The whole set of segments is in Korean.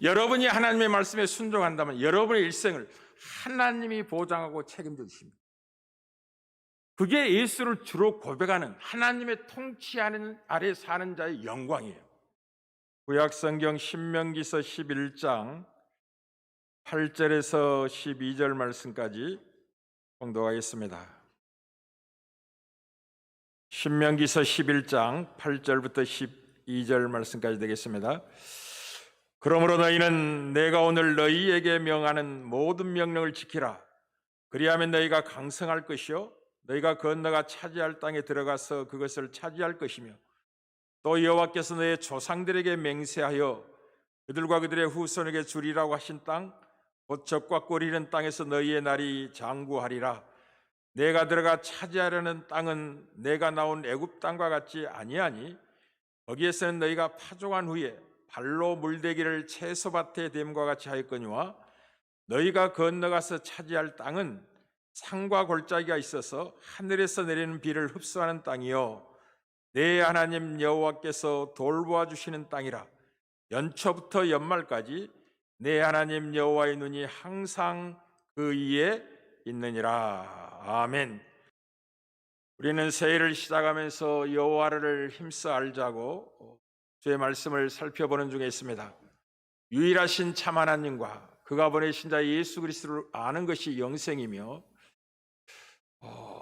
여러분이 하나님의 말씀에 순종한다면 여러분의 일생을 하나님이 보장하고 책임져 주십니다. 그게 예수를 주로 고백하는 하나님의 통치 아래 사는 자의 영광이에요. 구약성경 신명기서 11장 8절에서 12절 말씀까지 봉독하겠습니다. 신명기서 11장 8절부터 12절 말씀까지 되겠습니다. 그러므로 너희는 내가 오늘 너희에게 명하는 모든 명령을 지키라. 그리하면 너희가 강성할 것이요 너희가 건너가 차지할 땅에 들어가서 그것을 차지할 것이며 또 여호와께서 너희 조상들에게 맹세하여 그들과 그들의 후손에게 주리라고 하신 땅 곧 젖과 꿀이 흐르는 땅에서 너희의 날이 장구하리라. 내가 들어가 차지하려는 땅은 내가 나온 애굽 땅과 같지 아니하니 거기에서는 너희가 파종한 후에 발로 물대기를 채소밭에 됨과 같이 하였거니와 너희가 건너가서 차지할 땅은 산과 골짜기가 있어서 하늘에서 내리는 비를 흡수하는 땅이요 내 하나님 여호와께서 돌보아 주시는 땅이라. 연초부터 연말까지 내 하나님 여호와의 눈이 항상 그 위에 있느니라. 아멘. 우리는 새해를 시작하면서 여호와를 힘써 알자고 주의 말씀을 살펴보는 중에 있습니다. 유일하신 참 하나님과 그가 보내신 자 예수 그리스도를 아는 것이 영생이며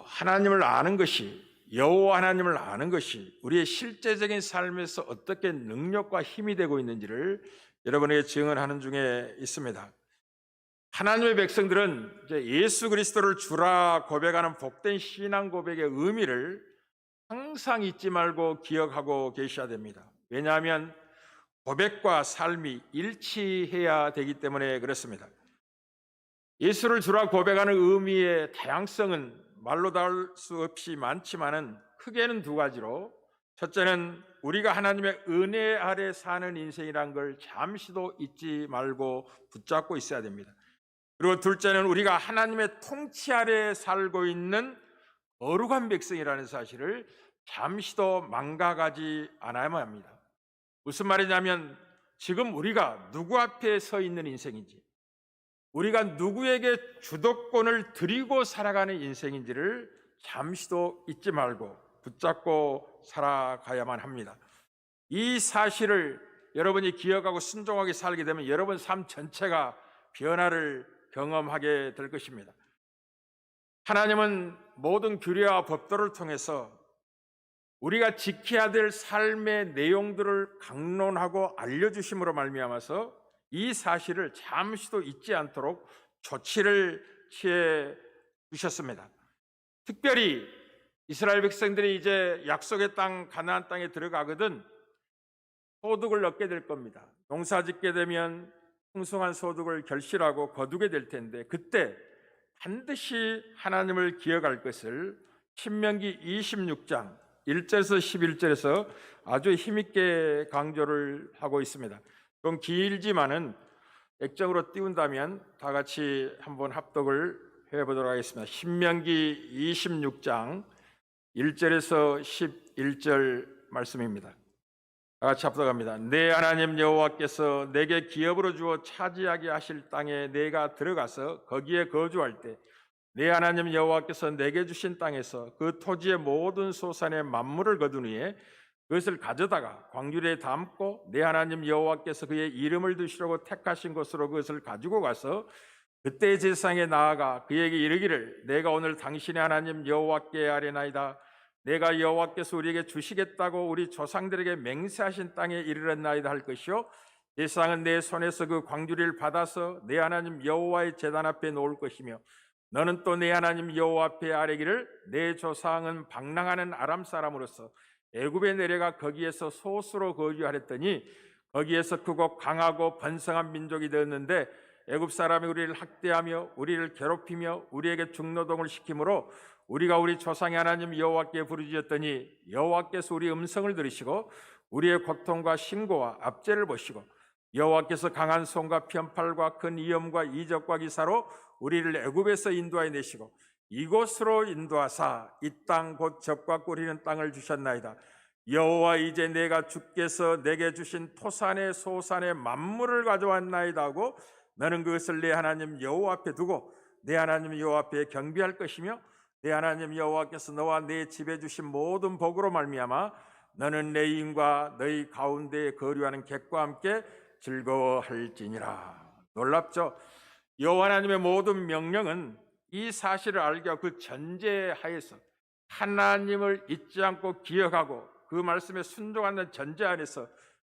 하나님을 아는 것이, 여호와 하나님을 아는 것이 우리의 실제적인 삶에서 어떻게 능력과 힘이 되고 있는지를 여러분에게 증언하는 중에 있습니다. 하나님의 백성들은 이제 예수 그리스도를 주라 고백하는 복된 신앙 고백의 의미를 항상 잊지 말고 기억하고 계셔야 됩니다. 왜냐하면 고백과 삶이 일치해야 되기 때문에 그렇습니다. 예수를 주라 고백하는 의미의 다양성은 말로 닿을 수 없이 많지만은 크게는 두 가지로, 첫째는 우리가 하나님의 은혜 아래 사는 인생이란 걸 잠시도 잊지 말고 붙잡고 있어야 됩니다. 그리고 둘째는 우리가 하나님의 통치 아래 살고 있는 거룩한 백성이라는 사실을 잠시도 망각하지 않아야만 합니다. 무슨 말이냐면 지금 우리가 누구 앞에 서 있는 인생인지, 우리가 누구에게 주도권을 드리고 살아가는 인생인지를 잠시도 잊지 말고 붙잡고 살아가야만 합니다. 이 사실을 여러분이 기억하고 순종하게 살게 되면 여러분 삶 전체가 변화를 경험하게 될 것입니다. 하나님은 모든 규례와 법도를 통해서 우리가 지켜야 될 삶의 내용들을 강론하고 알려주심으로 말미암아서 이 사실을 잠시도 잊지 않도록 조치를 취해 주셨습니다. 특별히 이스라엘 백성들이 이제 약속의 땅 가나안 땅에 들어가거든 소득을 얻게 될 겁니다. 농사 짓게 되면 풍성한 소득을 결실하고 거두게 될 텐데 그때 반드시 하나님을 기억할 것을 신명기 26장 1절에서 11절에서 아주 힘있게 강조를 하고 있습니다. 좀 길지만은 액정으로 띄운다면 다 같이 한번 합독을 해보도록 하겠습니다. 신명기 26장 1절에서 11절 말씀입니다. 다 같이 합독합니다. 내 하나님 여호와께서 내게 기업으로 주어 차지하게 하실 땅에 내가 들어가서 거기에 거주할 때 내 하나님 여호와께서 내게 주신 땅에서 그 토지의 모든 소산의 만물을 거둔 후에 그것을 가져다가 광주리에 담고 내 하나님 여호와께서 그의 이름을 두시려고 택하신 곳으로 그것을 가지고 가서 그때의 제사장에 나아가 그에게 이르기를 내가 오늘 당신의 하나님 여호와께 아뢰나이다. 내가 여호와께서 우리에게 주시겠다고 우리 조상들에게 맹세하신 땅에 이르렀나이다 할 것이요 제사장은 내 손에서 그 광주리를 받아서 내 하나님 여호와의 제단 앞에 놓을 것이며 너는 또 내 하나님 여호와 앞에 아뢰기를 내 조상은 방랑하는 아람 사람으로서 애굽에 내려가 거기에서 소수로 거주하랬더니 거기에서 크고 강하고 번성한 민족이 되었는데 애굽 사람이 우리를 학대하며 우리를 괴롭히며 우리에게 중노동을 시키므로 우리가 우리 조상의 하나님 여호와께 부르짖었더니 여호와께서 우리 음성을 들으시고 우리의 고통과 신고와 압제를 보시고 여호와께서 강한 손과 편팔과 큰 위엄과 이적과 기사로 우리를 애굽에서 인도하여 내시고 이곳으로 인도하사 이 땅 곧 젖과 꿀 흐르는 땅을 주셨나이다. 여호와 이제 내가 주께서 내게 주신 토산의 소산의 만물을 가져왔나이다 하고 너는 그것을 내 하나님 여호와 앞에 두고 내 하나님 여호와 앞에 경배할 것이며 내 하나님 여호와께서 너와 내 집에 주신 모든 복으로 말미암아 너는 내 인과 너희 가운데에 거류하는 객과 함께 즐거워할지니라. 놀랍죠? 여호와 하나님의 모든 명령은 이 사실을 알게 하고 그 전제하에서 하나님을 잊지 않고 기억하고 그 말씀에 순종하는 전제 안에서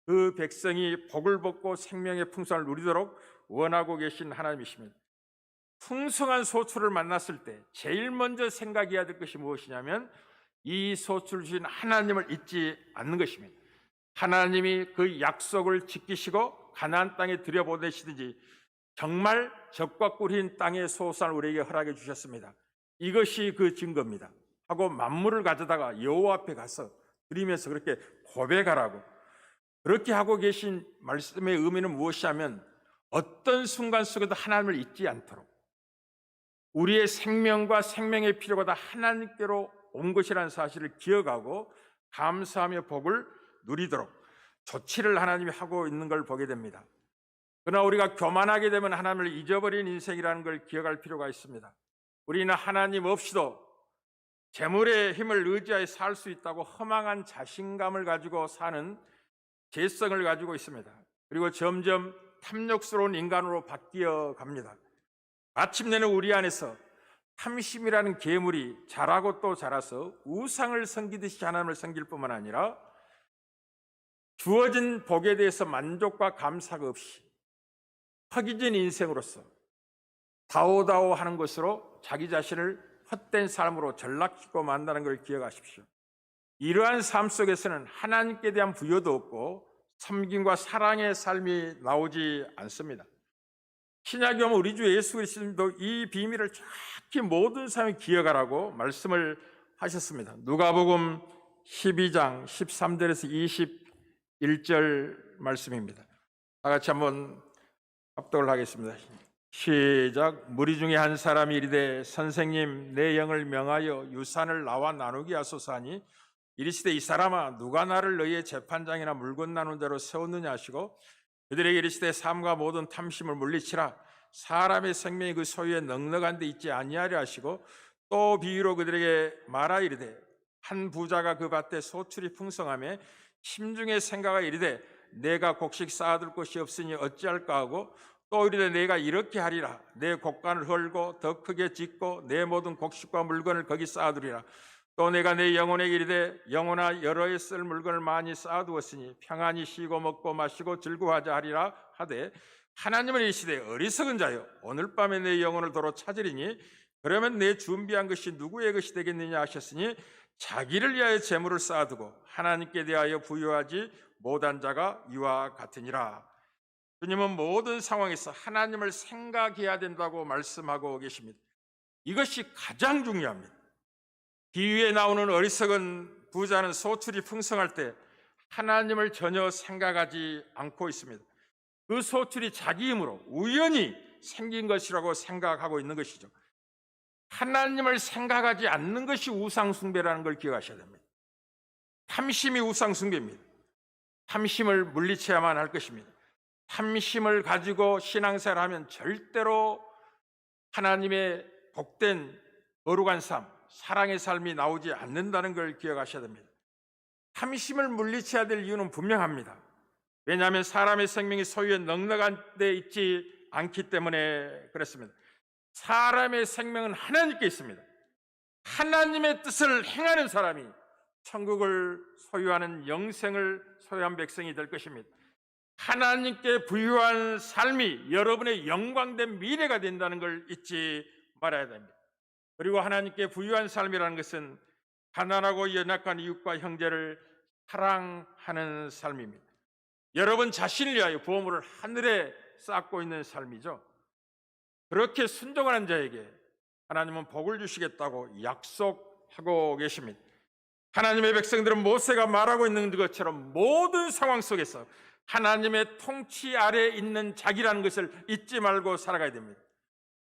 그 백성이 복을 받고 생명의 풍성을 누리도록 원하고 계신 하나님이십니다. 풍성한 소출을 만났을 때 제일 먼저 생각해야 될 것이 무엇이냐면 이 소출을 주신 하나님을 잊지 않는 것입니다. 하나님이 그 약속을 지키시고 가나안 땅에 들여보내시든지 정말 적과 꿀인 땅의 소산을 우리에게 허락해 주셨습니다. 이것이 그 증거입니다 하고 만물을 가져다가 여호와 앞에 가서 드리면서 그렇게 고백하라고, 그렇게 하고 계신 말씀의 의미는 무엇이냐면 어떤 순간 속에도 하나님을 잊지 않도록 우리의 생명과 생명의 필요가 다 하나님께로 온 것이라는 사실을 기억하고 감사하며 복을 누리도록 조치를 하나님이 하고 있는 걸 보게 됩니다. 그러나 우리가 교만하게 되면 하나님을 잊어버린 인생이라는 걸 기억할 필요가 있습니다. 우리는 하나님 없이도 재물의 힘을 의지하여 살 수 있다고 허망한 자신감을 가지고 사는 죄성을 가지고 있습니다. 그리고 점점 탐욕스러운 인간으로 바뀌어 갑니다. 마침내는 우리 안에서 탐심이라는 괴물이 자라고 또 자라서 우상을 섬기듯이 하나님을 섬길 뿐만 아니라 주어진 복에 대해서 만족과 감사가 없이 허기진 인생으로서 다오다오 하는 것으로 자기 자신을 헛된 삶으로 전락시키고 만다는 걸 기억하십시오. 이러한 삶 속에서는 하나님께 대한 부여도 없고 섬김과 사랑의 삶이 나오지 않습니다. 신약에 보면 우리 주 예수 그리스도도 이 비밀을 정확히 모든 사람이 기억하라고 말씀을 하셨습니다. 누가복음 12장 13절에서 21절 말씀입니다. 다 같이 한번 합독을 하겠습니다. 시작. 무리 중에 한 사람이 이르되 선생님 내 영을 명하여 유산을 나와 나누게 하소서 하니 이르시되 이 사람아 누가 나를 너희의 재판장이나 물건 나눈 대로 세웠느냐 하시고 그들에게 이르시되 삶과 모든 탐심을 물리치라. 사람의 생명이 그 소유에 넉넉한 데 있지 아니하려 하시고 또 비유로 그들에게 말하 이르되 한 부자가 그 밭에 소출이 풍성하며 심중에 생각하 이르되 내가 곡식 쌓아둘 곳이 없으니 어찌할까 하고 또 이르되 내가 이렇게 하리라. 내 곡간을 헐고 더 크게 짓고 내 모든 곡식과 물건을 거기 쌓아두리라. 또 내가 내 영혼에게 이르되 영혼아 여러 해 쓸 물건을 많이 쌓아두었으니 평안히 쉬고 먹고 마시고 즐거워하자 하리라 하되 하나님은 이르시되 어리석은 자여 오늘 밤에 내 영혼을 도로 찾으리니 그러면 내 준비한 것이 누구의 것이 되겠느냐 하셨으니 자기를 위하여 재물을 쌓아두고 하나님께 대하여 부유하지 못한 자가 이와 같으니라. 주님은 모든 상황에서 하나님을 생각해야 된다고 말씀하고 계십니다. 이것이 가장 중요합니다. 비유에 나오는 어리석은 부자는 소출이 풍성할 때 하나님을 전혀 생각하지 않고 있습니다. 그 소출이 자기 힘으로 우연히 생긴 것이라고 생각하고 있는 것이죠. 하나님을 생각하지 않는 것이 우상숭배라는 걸 기억하셔야 됩니다. 탐심이 우상숭배입니다. 탐심을 물리쳐야만 할 것입니다. 탐심을 가지고 신앙생활을 하면 절대로 하나님의 복된 거룩한 삶, 사랑의 삶이 나오지 않는다는 걸 기억하셔야 됩니다. 탐심을 물리쳐야 될 이유는 분명합니다. 왜냐하면 사람의 생명이 소유에 넉넉한 데 있지 않기 때문에 그렇습니다. 사람의 생명은 하나님께 있습니다. 하나님의 뜻을 행하는 사람이 천국을 소유하는 영생을 소유한 백성이 될 것입니다. 하나님께 부유한 삶이 여러분의 영광된 미래가 된다는 걸 잊지 말아야 됩니다. 그리고 하나님께 부유한 삶이라는 것은 가난하고 연약한 이웃과 형제를 사랑하는 삶입니다. 여러분 자신을 위하여 보물을 하늘에 쌓고 있는 삶이죠. 그렇게 순종하는 자에게 하나님은 복을 주시겠다고 약속하고 계십니다. 하나님의 백성들은 모세가 말하고 있는 것처럼 모든 상황 속에서 하나님의 통치 아래에 있는 자기라는 것을 잊지 말고 살아가야 됩니다.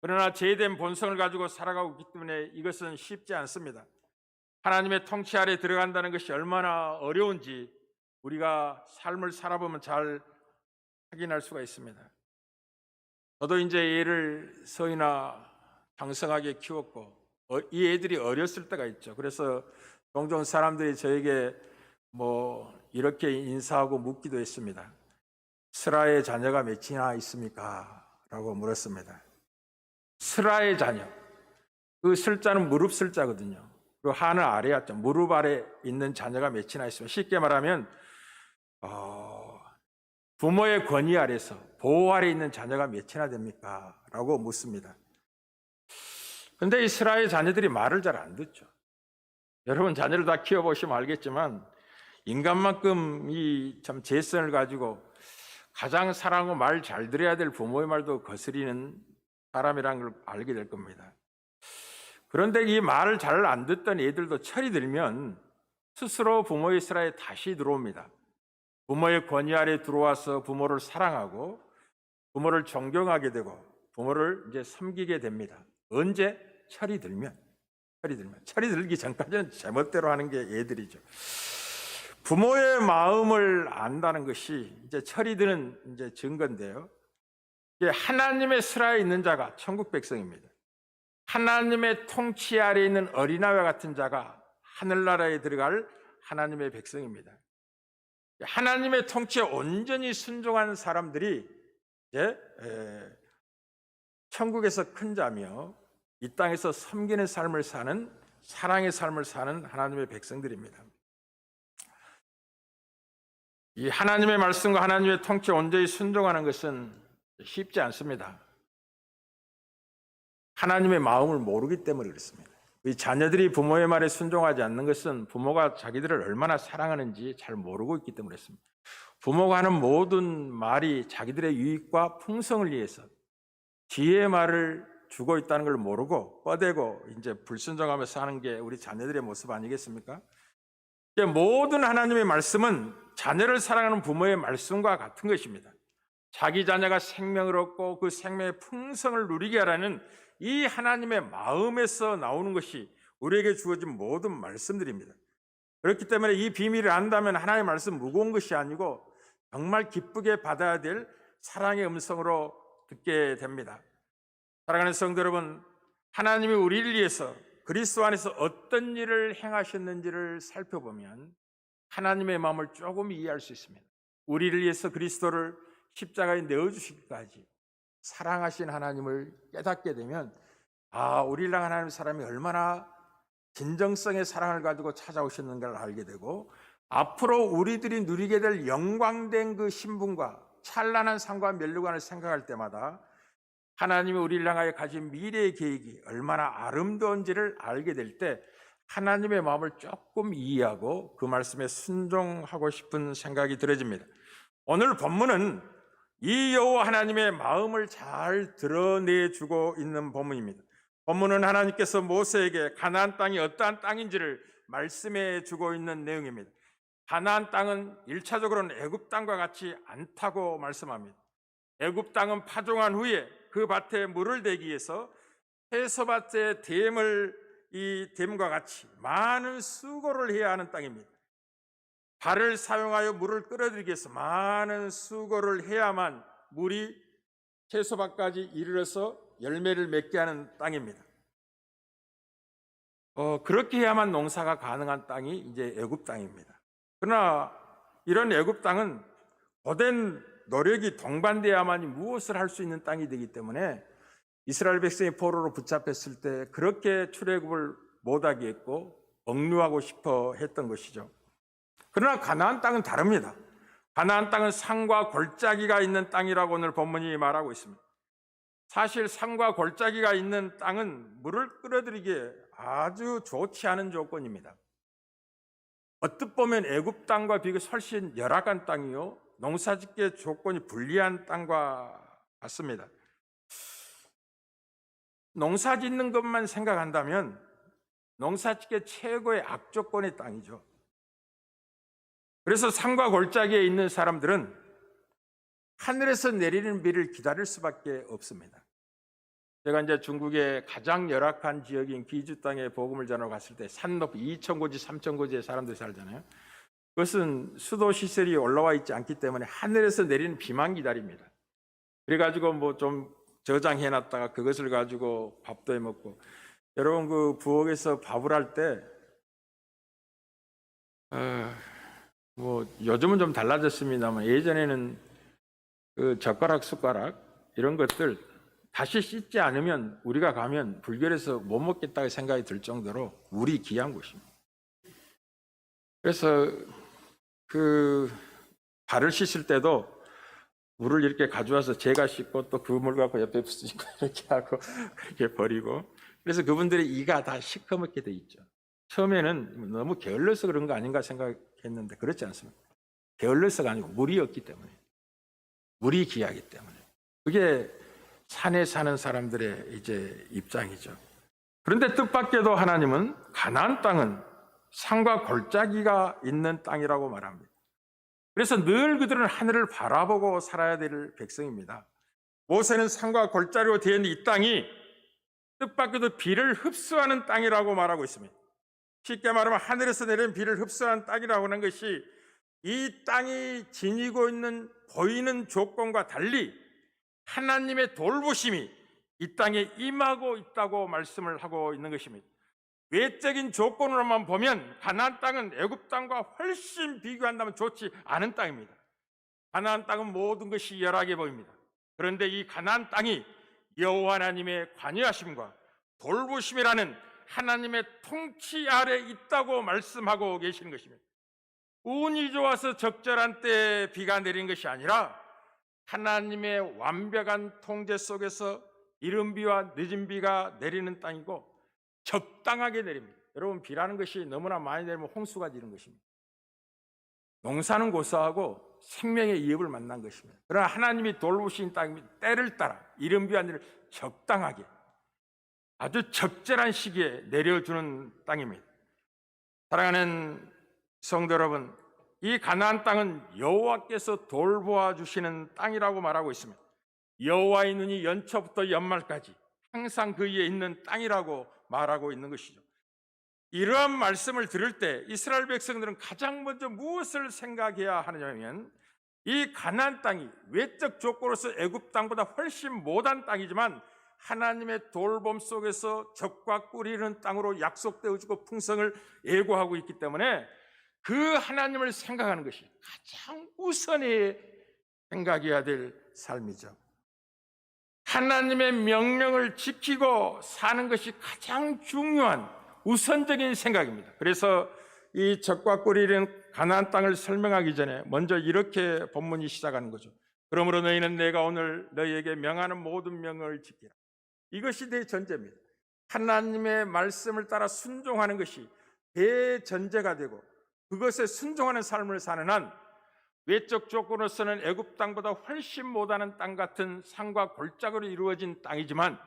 그러나 죄된 본성을 가지고 살아가고 있기 때문에 이것은 쉽지 않습니다. 하나님의 통치 아래 들어간다는 것이 얼마나 어려운지 우리가 삶을 살아보면 잘 확인할 수가 있습니다. 저도 이제 얘를 서이나 장성하게 키웠고 이 애들이 어렸을 때가 있죠. 그래서 종종 사람들이 저에게 뭐 이렇게 인사하고 묻기도 했습니다. 스라의 자녀가 몇이나 있습니까? 라고 물었습니다. 스라의 자녀. 그 슬자는 무릎 슬자거든요. 그 하늘 아래였죠. 무릎 아래 있는 자녀가 몇이나 있습니다. 쉽게 말하면 부모의 권위 아래서 보호 아래 있는 자녀가 몇이나 됩니까? 라고 묻습니다. 그런데 이 스라의 자녀들이 말을 잘 안 듣죠. 여러분 자녀를 다 키워보시면 알겠지만 인간만큼 이 참 재성을 가지고 가장 사랑하고 말 잘 들어야 될 부모의 말도 거스리는 사람이라는 걸 알게 될 겁니다. 그런데 이 말을 잘 안 듣던 애들도 철이 들면 스스로 부모의 스라에 다시 들어옵니다. 부모의 권위 아래 들어와서 부모를 사랑하고 부모를 존경하게 되고 부모를 이제 섬기게 됩니다. 언제? 철이 들면. 철이 들기 전까지는 제멋대로 하는 게 애들이죠. 부모의 마음을 안다는 것이 이제 철이 드는 이제 증거인데요. 하나님의 스라에 있는 자가 천국 백성입니다. 하나님의 통치 아래 있는 어린아이와 같은 자가 하늘나라에 들어갈 하나님의 백성입니다. 하나님의 통치에 온전히 순종하는 사람들이 이제 천국에서 큰 자며 이 땅에서 섬기는 삶을 사는 사랑의 삶을 사는 하나님의 백성들입니다. 이 하나님의 말씀과 하나님의 통치에 온전히 순종하는 것은 쉽지 않습니다. 하나님의 마음을 모르기 때문에 그렇습니다. 이 자녀들이 부모의 말에 순종하지 않는 것은 부모가 자기들을 얼마나 사랑하는지 잘 모르고 있기 때문에 그렇습니다. 부모가 하는 모든 말이 자기들의 유익과 풍성을 위해서 지혜의 말을 주고 있다는 걸 모르고 뻗대고 이제 불순종하며 사는 게 우리 자녀들의 모습 아니겠습니까? 모든 하나님의 말씀은 자녀를 사랑하는 부모의 말씀과 같은 것입니다. 자기 자녀가 생명을 얻고 그 생명의 풍성을 누리게 하라는 이 하나님의 마음에서 나오는 것이 우리에게 주어진 모든 말씀들입니다. 그렇기 때문에 이 비밀을 안다면 하나님의 말씀 무거운 것이 아니고 정말 기쁘게 받아야 될 사랑의 음성으로 듣게 됩니다. 사랑하는 성도 여러분, 하나님이 우리를 위해서 그리스도 안에서 어떤 일을 행하셨는지를 살펴보면 하나님의 마음을 조금 이해할 수 있습니다. 우리를 위해서 그리스도를 십자가에 내어주시기까지 사랑하신 하나님을 깨닫게 되면 우리를 향한 하나님의 사람이 얼마나 진정성의 사랑을 가지고 찾아오셨는가를 알게 되고 앞으로 우리들이 누리게 될 영광된 그 신분과 찬란한 상과 면류관을 생각할 때마다 하나님이 우리를 향하여 가진 미래의 계획이 얼마나 아름다운지를 알게 될 때 하나님의 마음을 조금 이해하고 그 말씀에 순종하고 싶은 생각이 들어집니다. 오늘 본문은 이 여호와 하나님의 마음을 잘 드러내주고 있는 본문입니다. 본문은 하나님께서 모세에게 가나안 땅이 어떠한 땅인지를 말씀해 주고 있는 내용입니다. 가나안 땅은 1차적으로는 애굽 땅과 같이 않다고 말씀합니다. 애굽 땅은 파종한 후에 그 밭에 물을 대기 위해서 해서밭의 이 댐과 같이 많은 수고를 해야 하는 땅입니다. 발을 사용하여 물을 끌어들이기 위해서 많은 수고를 해야만 물이 채소밭까지 이르러서 열매를 맺게 하는 땅입니다. 그렇게 해야만 농사가 가능한 땅이 이제 애굽 땅입니다. 그러나 이런 애굽 땅은 고된 노력이 동반돼야만이 무엇을 할 수 있는 땅이 되기 때문에 이스라엘 백성이 포로로 붙잡혔을 때 그렇게 출애굽을 못하게 했고 억류하고 싶어 했던 것이죠. 그러나 가나안 땅은 다릅니다. 가나안 땅은 산과 골짜기가 있는 땅이라고 오늘 본문이 말하고 있습니다. 사실 산과 골짜기가 있는 땅은 물을 끌어들이기에 아주 좋지 않은 조건입니다. 어떻게 보면 애굽 땅과 비교해서 훨씬 열악한 땅이요 농사짓기에 조건이 불리한 땅과 같습니다. 농사짓는 것만 생각한다면 농사짓기에 최고의 악조건의 땅이죠. 그래서 산과 골짜기에 있는 사람들은 하늘에서 내리는 비를 기다릴 수밖에 없습니다. 제가 이제 중국의 가장 열악한 지역인 귀주 땅에 복음을 전하러 갔을 때 산 높이 2,000고지, 3,000고지의 사람들이 살잖아요. 그것은 수도 시설이 올라와 있지 않기 때문에 하늘에서 내리는 비만 기다립니다. 그래가지고 뭐 좀 저장해 놨다가 그것을 가지고 밥도 해 먹고. 여러분, 그 부엌에서 밥을 할 때 뭐 요즘은 좀 달라졌습니다만 예전에는 그 젓가락, 숟가락 이런 것들 다시 씻지 않으면 우리가 가면 불결해서 못 먹겠다고 생각이 들 정도로 물이 귀한 곳입니다. 그래서 그 발을 씻을 때도 물을 이렇게 가져와서 제가 씻고 또 그 물 갖고 옆에 붓고 이렇게 하고 그렇게 버리고. 그래서 그분들의 이가 다 시커멓게 돼 있죠. 처음에는 너무 게을러서 그런 거 아닌가 생각했는데 그렇지 않습니다. 게을러서가 아니고 물이 없기 때문에, 물이 귀하기 때문에. 그게 산에 사는 사람들의 이제 입장이죠. 그런데 뜻밖에도 하나님은 가나안 땅은 산과 골짜기가 있는 땅이라고 말합니다. 그래서 늘 그들은 하늘을 바라보고 살아야 될 백성입니다. 모세는 산과 골짜기로 되어 있는 이 땅이 뜻밖에도 비를 흡수하는 땅이라고 말하고 있습니다. 쉽게 말하면 하늘에서 내리는 비를 흡수하는 땅이라고 하는 것이 이 땅이 지니고 있는 보이는 조건과 달리 하나님의 돌보심이 이 땅에 임하고 있다고 말씀을 하고 있는 것입니다. 외적인 조건으로만 보면 가나안 땅은 애굽 땅과 훨씬 비교한다면 좋지 않은 땅입니다. 가나안 땅은 모든 것이 열하게 보입니다. 그런데 이 가나안 땅이 여호와 하나님의 관여하심과 돌보심이라는 하나님의 통치 아래 있다고 말씀하고 계시는 것입니다. 운이 좋아서 적절한 때에 비가 내리는 것이 아니라 하나님의 완벽한 통제 속에서 이른 비와 늦은 비가 내리는 땅이고 적당하게 내립니다. 여러분, 비라는 것이 너무나 많이 내리면 홍수가 지는 것입니다. 농사는 고사하고 생명의 위협을 만난 것입니다. 그러나 하나님이 돌보신 땅이 때를 따라 이른 비와 늦은 적당하게 아주 적절한 시기에 내려주는 땅입니다. 사랑하는 성도 여러분, 이 가나안 땅은 여호와께서 돌보아 주시는 땅이라고 말하고 있습니다. 여호와의 눈이 연초부터 연말까지 항상 그 위에 있는 땅이라고 말하고 있는 것이죠. 이러한 말씀을 들을 때 이스라엘 백성들은 가장 먼저 무엇을 생각해야 하느냐면 이 가나안 땅이 외적 조건으로서 애굽 땅보다 훨씬 못한 땅이지만 하나님의 돌봄 속에서 적과 꿀이 흐르는 땅으로 약속되어 주고 풍성을 예고하고 있기 때문에 그 하나님을 생각하는 것이 가장 우선이 생각해야 될 삶이죠. 하나님의 명령을 지키고 사는 것이 가장 중요한 우선적인 생각입니다. 그래서 이 적과 꿀이 흐르는 가나안 땅을 설명하기 전에 먼저 이렇게 본문이 시작하는 거죠. 그러므로 너희는 내가 오늘 너희에게 명하는 모든 명령을 지키라. 이것이 대전제입니다. 하나님의 말씀을 따라 순종하는 것이 대전제가 되고 그것에 순종하는 삶을 사는 한 외적 조건으로서는 애굽 땅보다 훨씬 못하는 땅 같은 산과 골짜기로 이루어진 땅이지만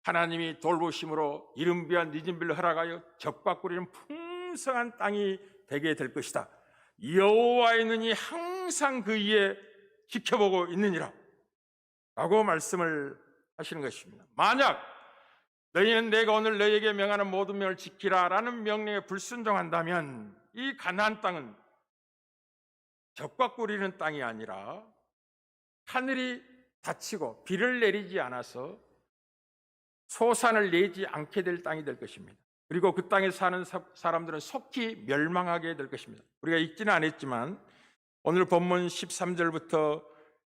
하나님이 돌보심으로 이른 비와 늦은 비를 허락하여 적과 꿀이는 풍성한 땅이 되게 될 것이다. 여호와의 눈이 항상 그 위에 지켜보고 있느니라 라고 말씀을 하시는 것입니다. 만약 너희는 내가 오늘 너희에게 명하는 모든 명을 지키라 라는 명령에 불순종한다면 이 가나안 땅은 적과 꿀이는 땅이 아니라 하늘이 닫히고 비를 내리지 않아서 소산을 내지 않게 될 땅이 될 것입니다. 그리고 그 땅에 사는 사람들은 속히 멸망하게 될 것입니다. 우리가 읽지는 않았지만 오늘 본문 13절부터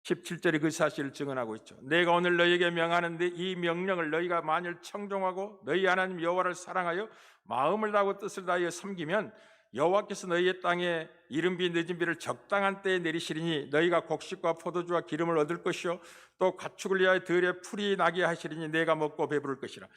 17절에 그 사실을 증언하고 있죠. 내가 오늘 너희에게 명하는데 이 명령을 너희가 만일 청종하고 너희 하나님 여호와를 사랑하여 마음을 다하고 뜻을 다하여 섬기면 여호와께서 너희의 땅에 이른 비 늦은 비를 적당한 때에 내리시리니 너희가 곡식과 포도주와 기름을 얻을 것이요 또 가축을 위하여 들에 풀이 나게 하시리니 내가 먹고 배부를 것이라.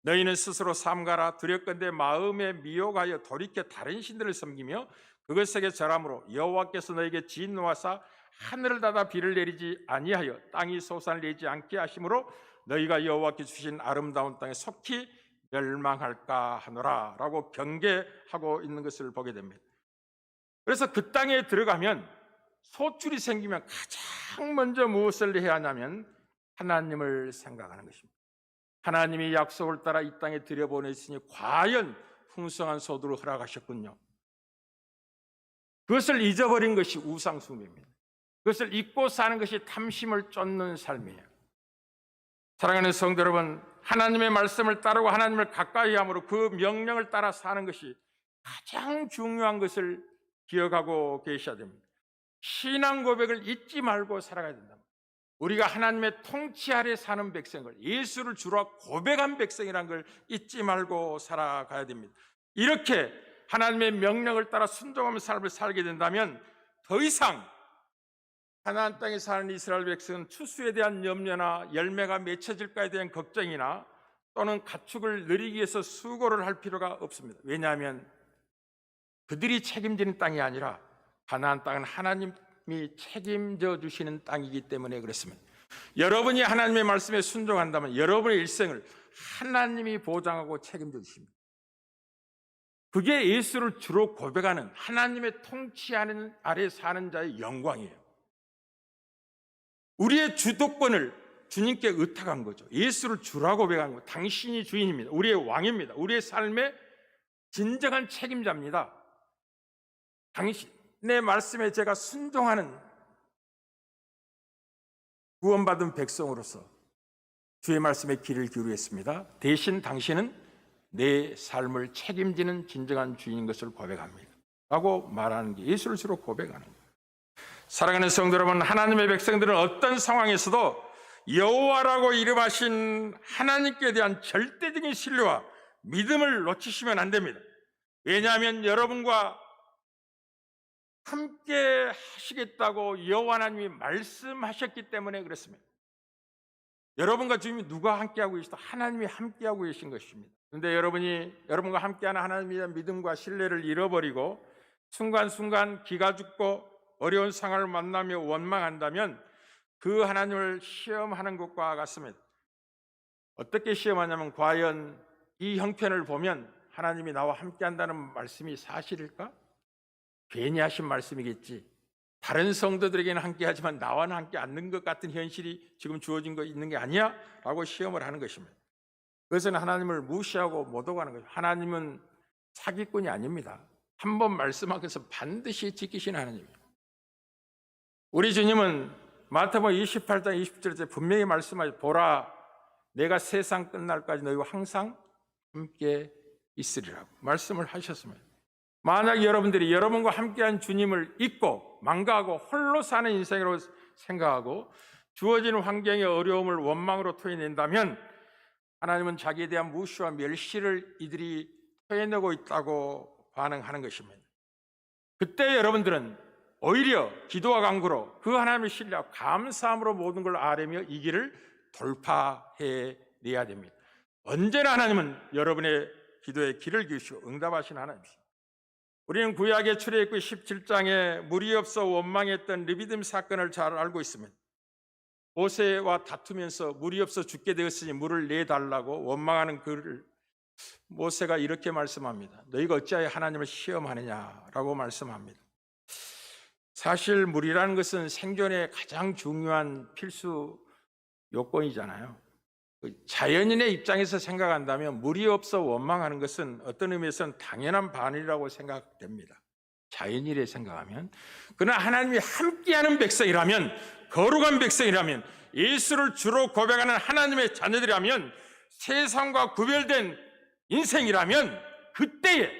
너희는 스스로 삼가라. 두렵건대 마음에 미혹하여 돌이켜 다른 신들을 섬기며 그것에게 절함으로 여호와께서 너희에게 진노하사 하늘을 닫아 비를 내리지 아니하여 땅이 소산을 내지 않게 하심으로 너희가 여호와께 주신 아름다운 땅에 속히 멸망할까 하노라 라고 경계하고 있는 것을 보게 됩니다. 그래서 그 땅에 들어가면 소출이 생기면 가장 먼저 무엇을 해야 하냐면 하나님을 생각하는 것입니다. 하나님이 약속을 따라 이 땅에 들여보내시니 과연 풍성한 소득을 허락하셨군요. 그것을 잊어버린 것이 우상숭배입니다. 그것을 잊고 사는 것이 탐심을 쫓는 삶이에요. 사랑하는 성도 여러분, 하나님의 말씀을 따르고 하나님을 가까이 함으로 그 명령을 따라 사는 것이 가장 중요한 것을 기억하고 계셔야 됩니다. 신앙 고백을 잊지 말고 살아가야 된다. 우리가 하나님의 통치 아래 사는 백성을, 예수를 주로 고백한 백성이라는 걸 잊지 말고 살아가야 됩니다. 이렇게 하나님의 명령을 따라 순종하며 삶을 살게 된다면 더 이상 가나안 땅에 사는 이스라엘 백성은 추수에 대한 염려나 열매가 맺혀질까에 대한 걱정이나 또는 가축을 누리기 위해서 수고를 할 필요가 없습니다. 왜냐하면 그들이 책임지는 땅이 아니라 가나안 땅은 하나님이 책임져 주시는 땅이기 때문에 그렇습니다. 여러분이 하나님의 말씀에 순종한다면 여러분의 일생을 하나님이 보장하고 책임져 주십니다. 그게 예수를 주로 고백하는 하나님의 통치하는 아래 사는 자의 영광이에요. 우리의 주도권을 주님께 의탁한 거죠. 예수를 주라고 고백한 거. 당신이 주인입니다. 우리의 왕입니다. 우리의 삶의 진정한 책임자입니다. 당신의 말씀에 제가 순종하는 구원받은 백성으로서 주의 말씀에 귀를 기울이겠습니다. 대신 당신은 내 삶을 책임지는 진정한 주인인 것을 고백합니다. 라고 말하는 게 예수를 주로 고백하는 거예요. 사랑하는 성도 여러분, 하나님의 백성들은 어떤 상황에서도 여호와라고 이름하신 하나님께 대한 절대적인 신뢰와 믿음을 놓치시면 안 됩니다. 왜냐하면 여러분과 함께 하시겠다고 여호와 하나님이 말씀하셨기 때문에 그렇습니다. 여러분과 주님이 누가 함께하고 계시다? 하나님이 함께하고 계신 것입니다. 그런데 여러분과 함께하는 하나님에 대한 믿음과 신뢰를 잃어버리고 순간순간 기가 죽고 어려운 상황을 만나며 원망한다면 그 하나님을 시험하는 것과 같습니다. 어떻게 시험하냐면 과연 이 형편을 보면 하나님이 나와 함께한다는 말씀이 사실일까? 괜히 하신 말씀이겠지. 다른 성도들에게는 함께하지만 나와는 함께 않는 것 같은 현실이 지금 주어진 거 있는 게 아니야? 라고 시험을 하는 것입니다. 그것은 하나님을 무시하고 못 오가는 거죠. 하나님은 사기꾼이 아닙니다. 한 번 말씀하셔서 반드시 지키시는 하나님이에요. 우리 주님은 마태복음 28장 20절에 분명히 말씀하셨죠. 보라, 내가 세상 끝날까지 너희와 항상 함께 있으리라고 말씀을 하셨습니다. 만약 여러분들이 여러분과 함께한 주님을 잊고 망가하고 홀로 사는 인생으로 생각하고 주어지는 환경의 어려움을 원망으로 토해낸다면 하나님은 자기에 대한 무시와 멸시를 이들이 토해내고 있다고 반응하는 것입니다. 그때 여러분들은 오히려 기도와 간구로 그 하나님을 신뢰하고 감사함으로 모든 걸 아뢰며 이 길을 돌파해내야 됩니다. 언제나 하나님은 여러분의 기도에 귀를 기울이시고 응답하시는 하나님이십니다. 우리는 구약의 출애굽기 17장에 물이 없어 원망했던 르비딤 사건을 잘 알고 있습니다. 모세와 다투면서 물이 없어 죽게 되었으니 물을 내달라고 원망하는 그를 모세가 이렇게 말씀합니다. 너희가 어찌하여 하나님을 시험하느냐라고 말씀합니다. 사실 물이라는 것은 생존의 가장 중요한 필수 요건이잖아요. 자연인의 입장에서 생각한다면 물이 없어 원망하는 것은 어떤 의미에서는 당연한 반응이라고 생각됩니다. 자연인의 생각하면. 그러나 하나님이 함께하는 백성이라면, 거룩한 백성이라면, 예수를 주로 고백하는 하나님의 자녀들이라면, 세상과 구별된 인생이라면 그때에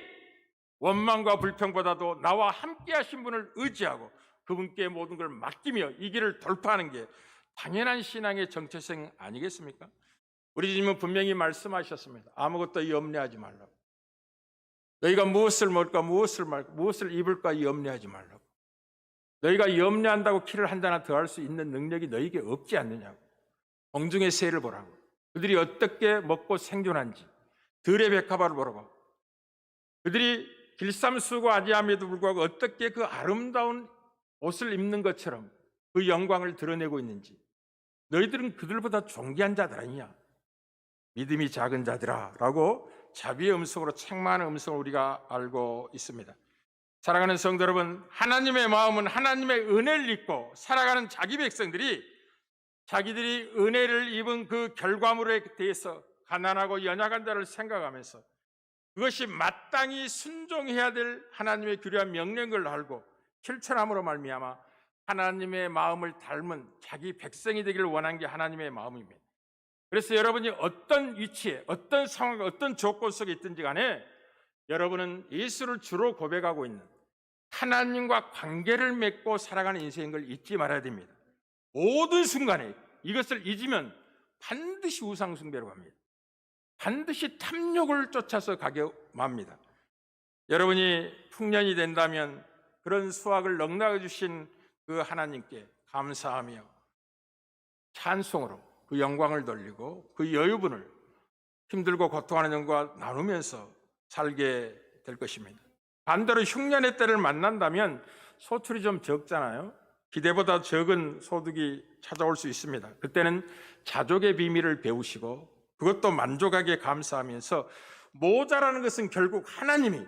원망과 불평보다도 나와 함께하신 분을 의지하고 그분께 모든 걸 맡기며 이 길을 돌파하는 게 당연한 신앙의 정체성 아니겠습니까? 우리 주님은 분명히 말씀하셨습니다. 아무것도 염려하지 말라고. 너희가 무엇을 먹을까, 무엇을 입을까 염려하지 말라고. 너희가 염려한다고 키를 한 잔 더 할 수 있는 능력이 너희에게 없지 않느냐고. 공중의 새를 보라고. 그들이 어떻게 먹고 생존한지 들의 백합화를 보라고. 그들이 길쌈수고 아지함에도 불구하고 어떻게 그 아름다운 옷을 입는 것처럼 그 영광을 드러내고 있는지. 너희들은 그들보다 존귀한 자들 아니냐. 믿음이 작은 자들아 라고 자비의 음성으로 책망하는 음성을 우리가 알고 있습니다. 사랑하는 성도 여러분, 하나님의 마음은 하나님의 은혜를 입고 살아가는 자기 백성들이 자기들이 은혜를 입은 그 결과물에 대해서 가난하고 연약한 자를 생각하면서 그것이 마땅히 순종해야 될 하나님의 규례와 명령을 알고 실천함으로 말미암아 하나님의 마음을 닮은 자기 백성이 되기를 원한 게 하나님의 마음입니다. 그래서 여러분이 어떤 위치에, 어떤 상황, 어떤 조건 속에 있든지 간에 여러분은 예수를 주로 고백하고 있는 하나님과 관계를 맺고 살아가는 인생인 걸 잊지 말아야 됩니다. 모든 순간에 이것을 잊으면 반드시 우상 숭배로 갑니다. 반드시 탐욕을 쫓아서 가게 맙니다. 여러분이 풍년이 된다면 그런 수확을 넉넉히 주신 그 하나님께 감사하며 찬송으로 그 영광을 돌리고 그 여유분을 힘들고 고통하는 영과 나누면서 살게 될 것입니다. 반대로 흉년의 때를 만난다면 소출이 좀 적잖아요. 기대보다 적은 소득이 찾아올 수 있습니다. 그때는 자족의 비밀을 배우시고 그것도 만족하게 감사하면서 모자라는 것은 결국 하나님이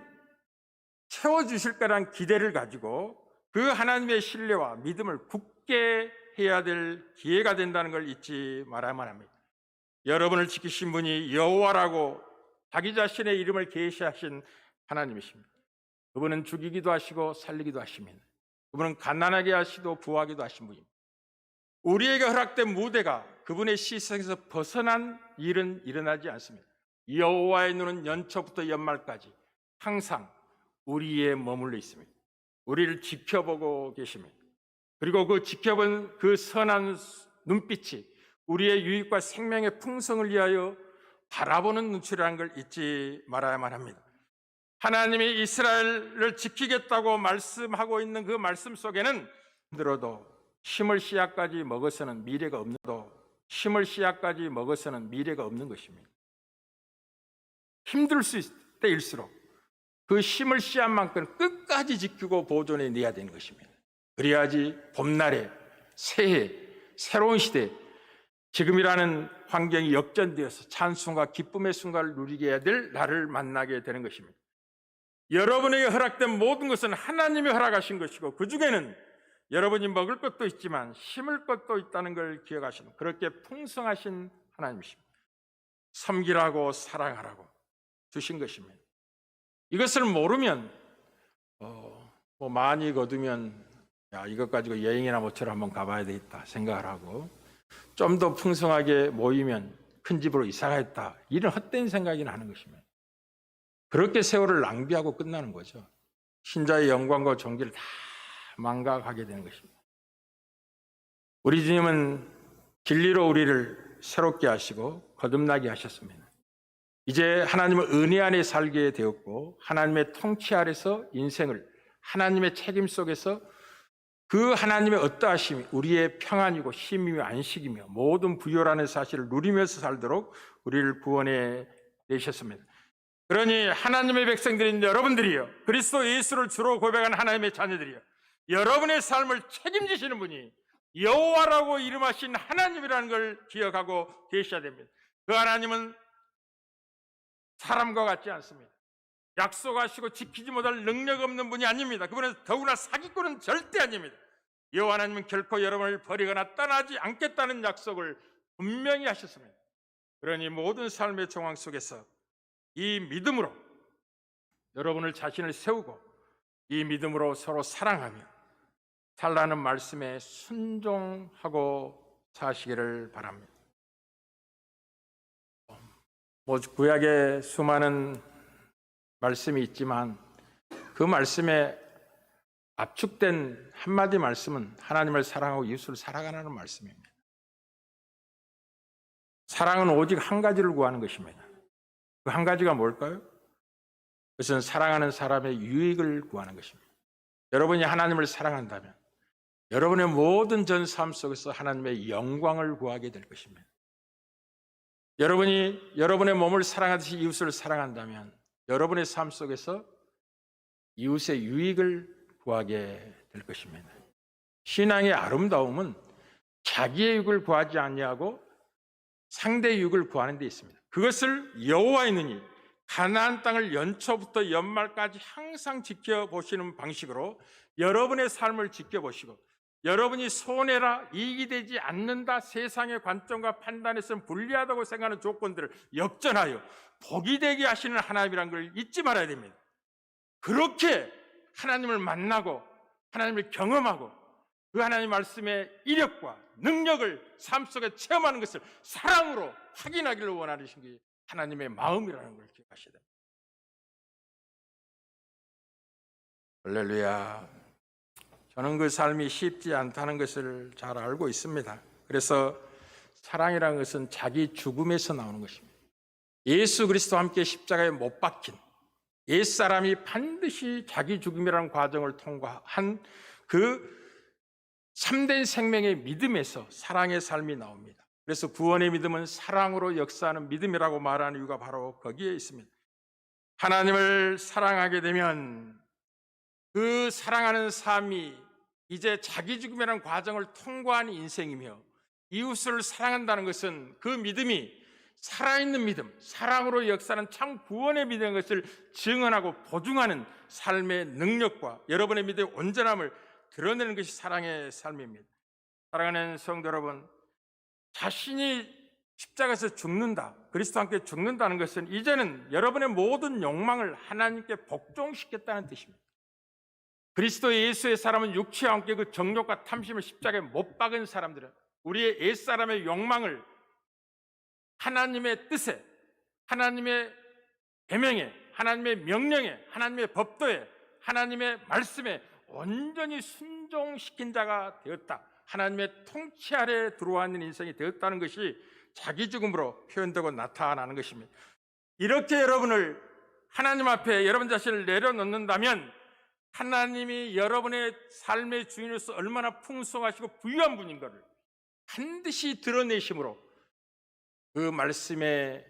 채워주실 거란 기대를 가지고 그 하나님의 신뢰와 믿음을 굳게 해야 될 기회가 된다는 걸 잊지 말아야만 합니다. 여러분을 지키신 분이 여호와라고 자기 자신의 이름을 계시하신 하나님이십니다. 그분은 죽이기도 하시고 살리기도 하십니다. 그분은 가난하게 하시고 부하기도 하신 분입니다. 우리에게 허락된 무대가 그분의 시선에서 벗어난 일은 일어나지 않습니다. 여호와의 눈은 연초부터 연말까지 항상 우리에 머물러 있습니다. 우리를 지켜보고 계십니다. 그리고 그 지켜본 그 선한 눈빛이 우리의 유익과 생명의 풍성을 위하여 바라보는 눈치라는 걸 잊지 말아야만 합니다. 하나님이 이스라엘을 지키겠다고 말씀하고 있는 그 말씀 속에는 힘들어도 심을 씨앗까지 먹어서는 미래가 없는 것입니다. 힘들 수 있을 때일수록 그 심을 씨앗만큼 끝까지 지키고 보존해 내야 되는 것입니다. 그래야지 봄날에 새해 새로운 시대 지금이라는 환경이 역전되어서 찬송과 기쁨의 순간을 누리게 해야 될 나를 만나게 되는 것입니다. 여러분에게 허락된 모든 것은 하나님이 허락하신 것이고 그 중에는 여러분이 먹을 것도 있지만 심을 것도 있다는 걸 기억하시는 그렇게 풍성하신 하나님이십니다. 섬기라고 사랑하라고 주신 것입니다. 이것을 모르면 많이 거두면 이것 가지고 여행이나 모처럼 한번 가봐야 되겠다 생각을 하고 좀 더 풍성하게 모이면 큰 집으로 이사가겠다 이런 헛된 생각이 나는 것입니다. 그렇게 세월을 낭비하고 끝나는 거죠. 신자의 영광과 존귀를 다 망각하게 되는 것입니다. 우리 주님은 진리로 우리를 새롭게 하시고 거듭나게 하셨습니다. 이제 하나님의 은혜 안에 살게 되었고 하나님의 통치 아래서 인생을 하나님의 책임 속에서 그 하나님의 어떠하심이 우리의 평안이고 힘이며 안식이며 모든 부요라는 사실을 누리면서 살도록 우리를 구원해 내셨습니다. 그러니 하나님의 백성들인 여러분들이요, 그리스도 예수를 주로 고백하는 하나님의 자녀들이요, 여러분의 삶을 책임지시는 분이 여호와라고 이름하신 하나님이라는 걸 기억하고 계셔야 됩니다. 그 하나님은 사람과 같지 않습니다. 약속하시고 지키지 못할 능력 없는 분이 아닙니다. 그분은 더구나 사기꾼은 절대 아닙니다. 여호와 하나님은 결코 여러분을 버리거나 떠나지 않겠다는 약속을 분명히 하셨습니다. 그러니 모든 삶의 정황 속에서 이 믿음으로 여러분을 자신을 세우고 이 믿음으로 서로 사랑하며 살라는 말씀에 순종하고 사시기를 바랍니다. 구약에 수많은 말씀이 있지만 그 말씀에 압축된 한마디 말씀은 하나님을 사랑하고 이웃을 사랑하라는 말씀입니다. 사랑은 오직 한 가지를 구하는 것입니다. 그 한 가지가 뭘까요? 그것은 사랑하는 사람의 유익을 구하는 것입니다. 여러분이 하나님을 사랑한다면 여러분의 모든 전 삶 속에서 하나님의 영광을 구하게 될 것입니다. 여러분이 여러분의 몸을 사랑하듯이 이웃을 사랑한다면 여러분의 삶 속에서 이웃의 유익을 구하게 될 것입니다. 신앙의 아름다움은 자기의 유익을 구하지 아니하고 상대의 유익을 구하는 데 있습니다. 그것을 여호와의 눈이 가나안 땅을 연초부터 연말까지 항상 지켜보시는 방식으로 여러분의 삶을 지켜보시고 여러분이 손해라, 이익이 되지 않는다, 세상의 관점과 판단에서는 불리하다고 생각하는 조건들을 역전하여 복이 되게 하시는 하나님이라는 걸 잊지 말아야 됩니다. 그렇게 하나님을 만나고 하나님을 경험하고 그 하나님 말씀의 이력과 능력을 삶 속에 체험하는 것을 사랑으로 확인하기를 원하는 게 하나님의 마음이라는 걸 기억하셔야 됩니다. 할렐루야. 저는 그 삶이 쉽지 않다는 것을 잘 알고 있습니다. 그래서 사랑이라는 것은 자기 죽음에서 나오는 것입니다. 예수 그리스도와 함께 십자가에 못 박힌 옛사람이 반드시 자기 죽음이라는 과정을 통과한 그 참된 생명의 믿음에서 사랑의 삶이 나옵니다. 그래서 구원의 믿음은 사랑으로 역사하는 믿음이라고 말하는 이유가 바로 거기에 있습니다. 하나님을 사랑하게 되면 그 사랑하는 삶이 이제 자기 죽음이라는 과정을 통과한 인생이며, 이웃을 사랑한다는 것은 그 믿음이 살아있는 믿음, 사랑으로 역사하는 참 구원의 믿음인 것을 증언하고 보증하는 삶의 능력과 여러분의 믿음의 온전함을 드러내는 것이 사랑의 삶입니다. 사랑하는 성도 여러분, 자신이 십자가에서 죽는다, 그리스도와 함께 죽는다는 것은 이제는 여러분의 모든 욕망을 하나님께 복종시켰다는 뜻입니다. 그리스도 예수의 사람은 육체와 함께 그 정욕과 탐심을 십자가에 못 박은 사람들은 우리의 옛사람의 욕망을 하나님의 뜻에, 하나님의 계명에, 하나님의 명령에, 하나님의 법도에, 하나님의 말씀에 온전히 순종시킨 자가 되었다. 하나님의 통치 아래 들어와 있는 인생이 되었다는 것이 자기 죽음으로 표현되고 나타나는 것입니다. 이렇게 여러분을 하나님 앞에 여러분 자신을 내려놓는다면 하나님이 여러분의 삶의 주인으로서 얼마나 풍성하시고 부유한 분인 것을 반드시 드러내심으로 그 말씀의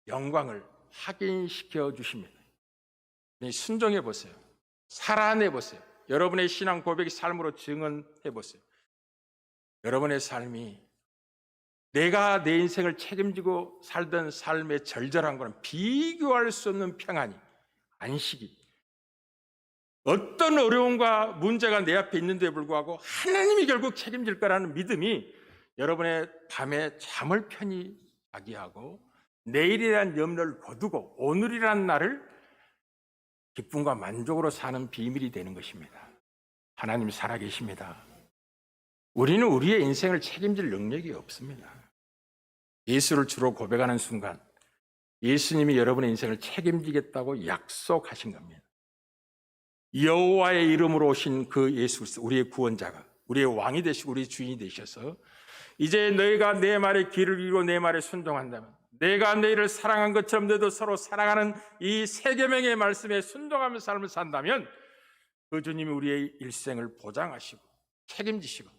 영광을 확인시켜 주십니다. 순종해 보세요. 살아내 보세요. 여러분의 신앙 고백이 삶으로 증언해 보세요. 여러분의 삶이 내가 내 인생을 책임지고 살던 삶의 절절한 것은 비교할 수 없는 평안이, 안식이, 어떤 어려움과 문제가 내 앞에 있는데 불구하고 하나님이 결국 책임질 거라는 믿음이 여러분의 밤에 잠을 편히 자게 하고 내일에 대한 염려를 거두고 오늘이라는 날을 기쁨과 만족으로 사는 비밀이 되는 것입니다. 하나님 살아계십니다. 우리는 우리의 인생을 책임질 능력이 없습니다. 예수를 주로 고백하는 순간 예수님이 여러분의 인생을 책임지겠다고 약속하신 겁니다. 여호와의 이름으로 오신 그 예수 그리스도, 우리의 구원자가 우리의 왕이 되시고 우리의 주인이 되셔서 이제 너희가 내 말에 귀를 이루고 내 말에 순종한다면, 내가 너희를 사랑한 것처럼 너희도 서로 사랑하는 이 세 계명의 말씀에 순종하며 삶을 산다면 그 주님이 우리의 일생을 보장하시고 책임지시고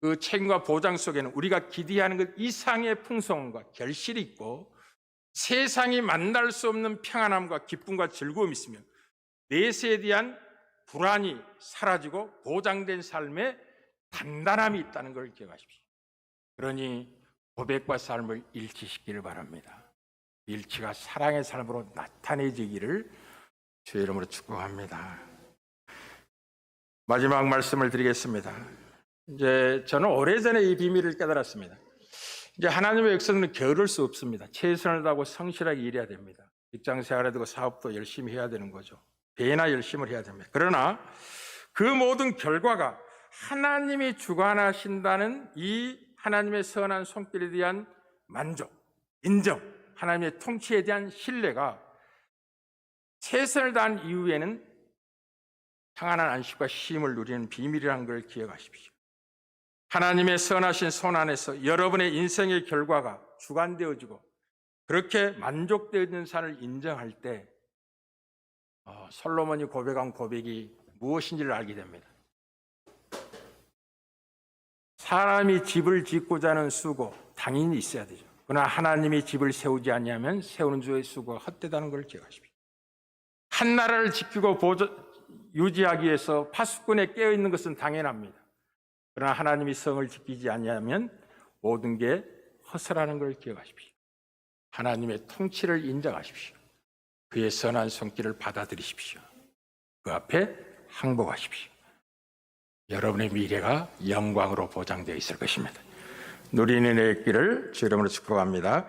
그 책임과 보장 속에는 우리가 기대하는 것 이상의 풍성함과 결실이 있고 세상이 만날 수 없는 평안함과 기쁨과 즐거움이 있으며 내세에 대한 불안이 사라지고 보장된 삶에 단단함이 있다는 걸 기억하십시오. 그러니 고백과 삶을 일치시키기를 바랍니다. 일치가 사랑의 삶으로 나타내지기를 주의 이름으로 축복합니다. 마지막 말씀을 드리겠습니다. 이제 저는 오래전에 이 비밀을 깨달았습니다. 이제 하나님의 역사는 게으를 수 없습니다. 최선을 다하고 성실하게 일해야 됩니다. 직장 생활에도 사업도 열심히 해야 되는 거죠. 배나 열심을 해야 됩니다. 그러나 그 모든 결과가 하나님이 주관하신다는 이 하나님의 선한 손길에 대한 만족, 인정, 하나님의 통치에 대한 신뢰가 최선을 다한 이후에는 평안한 안식과 쉼을 누리는 비밀이라는 걸 기억하십시오. 하나님의 선하신 손 안에서 여러분의 인생의 결과가 주관되어지고 그렇게 만족되어지는 삶을 인정할 때 솔로몬이 고백한 고백이 무엇인지를 알게 됩니다. 사람이 집을 짓고자 하는 수고 당연히 있어야 되죠. 그러나 하나님이 집을 세우지 않냐면 세우는 주의 수고가 헛되다는 걸 기억하십시오. 한 나라를 지키고 유지하기 위해서 파수꾼에 깨어있는 것은 당연합니다. 그러나 하나님이 성을 지키지 않냐면 모든 게 헛이라는 걸 기억하십시오. 하나님의 통치를 인정하십시오. 그의 선한 손길을 받아들이십시오. 그 앞에 항복하십시오. 여러분의 미래가 영광으로 보장되어 있을 것입니다. 누리는 내 길을 주 이름으로 축복합니다.